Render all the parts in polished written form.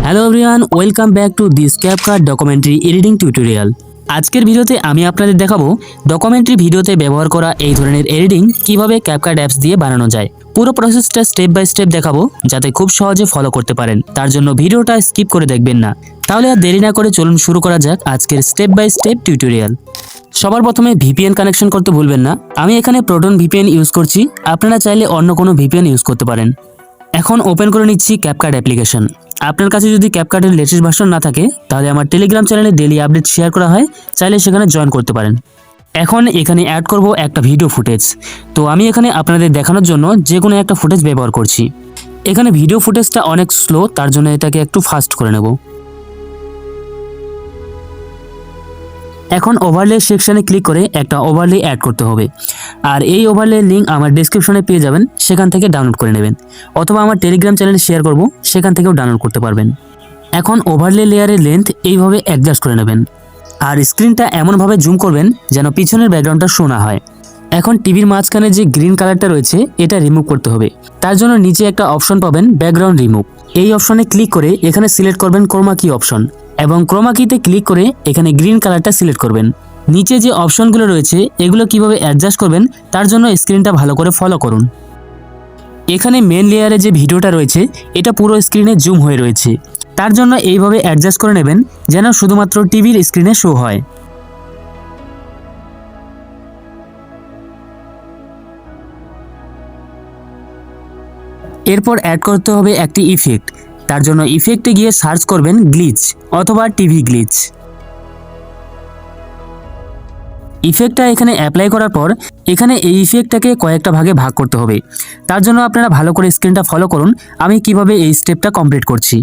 Hello everyone, welcome back to this CapCut documentary editing tutorial. আজকের ভিডিওতে আমি আপনাদের দেখাবো ডকুমেন্টারি ভিডিওতে ব্যবহার করা এই ধরনের এডিটিং কিভাবে ক্যাপকাট অ্যাপস দিয়ে বানানো যায়। পুরো প্রসেসটা স্টেপ বাই স্টেপ দেখাবো যাতে খুব সহজে ফলো করতে পারেন। তার জন্য ভিডিওটা স্কিপ করে দেখবেন না। তাহলে আর দেরি না করে চলুন শুরু করা যাক আজকের স্টেপ বাই স্টেপ টিউটোরিয়াল। সবার প্রথমে ভিপিএন কানেকশন করতে ভুলবেন না। আমি এখানে প্রোটন ভিপিএন ইউজ করছি, আপনারা চাইলে অন্য কোনো ভিপিএন ইউজ করতে পারেন। এখন ওপেন করে নিচ্ছি ক্যাপকাট অ্যাপ্লিকেশন। আপনার কাছে যদি ক্যাপকাটের লেটেস্ট ভার্সন না থাকে তাহলে আমার টেলিগ্রাম চ্যানেলে ডেইলি আপডেট শেয়ার করা হয়, চাইলে সেখানে জয়েন করতে পারেন। এখন এখানে অ্যাড করব একটা ভিডিও ফুটেজ। তো আমি এখানে আপনাদের দেখানোর জন্য যে কোনো একটা ফুটেজ ব্যবহার করছি। এখানে ভিডিও ফুটেজটা অনেক স্লো, তার জন্য এটাকে একটু ফাস্ট করে নেব। এখন ওভারলে সেকশনে ক্লিক করে একটা ওভারলে অ্যাড করতে হবে, আর এই ওভারলে লিঙ্ক আমার ডেসক্রিপশনে পেয়ে যাবেন, সেখান থেকে ডাউনলোড করে নেবেন, অথবা আমার টেলিগ্রাম চ্যানেলে শেয়ার করব, সেখান থেকেও ডাউনলোড করতে পারবেন। এখন ওভারলে লেয়ারের লেন্থ এইভাবে অ্যাডজাস্ট করে নেবেন, আর স্ক্রিনটা এমনভাবে জুম করবেন যেন পিছনের ব্যাকগ্রাউন্ডটা শো না হয়। এখন টিভির মাঝখানে যে গ্রিন কালারটা রয়েছে এটা রিমুভ করতে হবে। তার জন্য নিচে একটা অপশন পাবেন ব্যাকগ্রাউন্ড রিমুভ। এই অপশনে ক্লিক করে এখানে সিলেক্ট করবেন ক্রোমা কি অপশন, এবং ক্রোমা কিতে ক্লিক করে এখানে গ্রিন কালারটা সিলেক্ট করবেন। নিচে যে অপশনগুলো রয়েছে এগুলো কিভাবে অ্যাডজাস্ট করবেন তার জন্য স্ক্রিনটা ভালো করে ফলো করুন। এখানে মেন লেয়ারে যে ভিডিওটা রয়েছে এটা পুরো স্ক্রিনে জুম হয়ে রয়েছে, তার জন্য এইভাবে অ্যাডজাস্ট করে নেবেন যেন শুধুমাত্র টিভির স্ক্রিনে শো হয়। এরপর অ্যাড করতে হবে একটি ইফেক্ট। তার জন্য ইফেক্টে গিয়ে সার্চ করবেন গ্লিচ অথবা টিভি গ্লিচ। ইফেক্টটা এখানে অ্যাপ্লাই করার পর এখানে এই ইফেক্টটাকে কয়েকটা ভাগে ভাগ করতে হবে। তার জন্য আপনারা ভালো করে স্ক্রিনটা ফলো করুন আমি কিভাবে এই স্টেপটা কমপ্লিট করছি।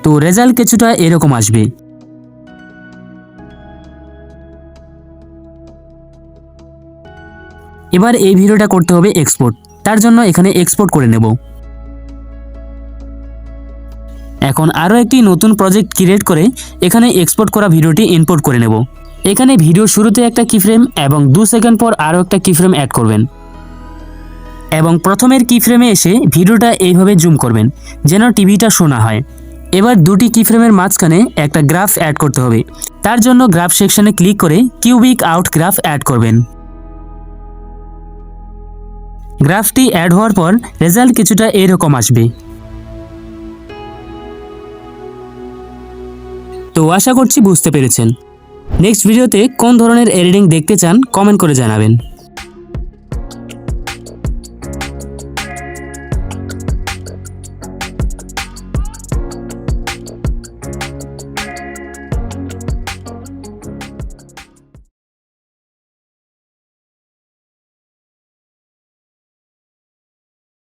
তো রেজাল্ট কিছুটা এরকম আসবে। এবার এই ভিডিওটা করতে হবে এক্সপোর্ট, তার জন্য এখানে এক্সপোর্ট করে নেব। এখন আরও একটি নতুন প্রজেক্ট ক্রিয়েট করে এখানে এক্সপোর্ট করা ভিডিওটি ইম্পোর্ট করে নেব। এখানে ভিডিও শুরুতে একটা কিফ্রেম এবং 2 সেকেন্ড পর আরও একটা কিফ্রেম অ্যাড করবেন, এবং প্রথমের কিফ্রেমে এসে ভিডিওটা এইভাবে জুম করবেন যেন টিভিটা শো না হয়। এবার দুটি কিফ্রেমের মাঝখানে একটা গ্রাফ অ্যাড করতে হবে। তার জন্য গ্রাফ সেকশনে ক্লিক করে কিউবিক আউট গ্রাফ অ্যাড করবেন। গ্রাফটি অ্যাড হওয়ার পর রেজাল্ট কিছুটা এরকম আসবে। তো আশা করছি বুঝতে পেরেছেন। নেক্সট ভিডিওতে কোন ধরনের এডিটিং দেখতে চান কমেন্ট করে জানাবেন।